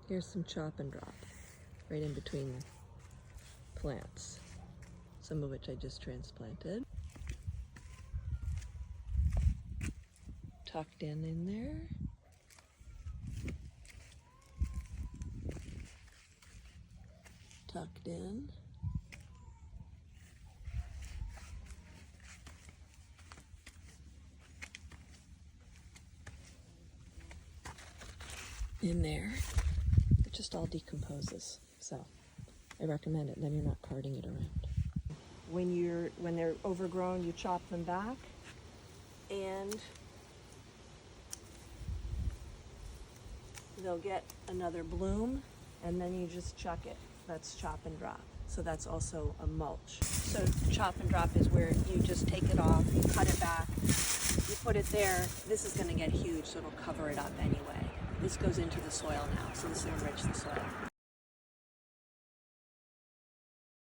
Here's some chop and drop right in between plants, some of which I just transplanted. Tucked in there. Tucked in. In there. It just all decomposes, so I recommend it. Then you're not carting it around. When they're overgrown, you chop them back, and they'll get another bloom, and then you just chuck it. That's chop and drop. So that's also a mulch. So chop and drop is where you just take it off, you cut it back, you put it there. This is going to get huge, so it'll cover it up anyway. This goes into the soil now, so this will enrich the soil.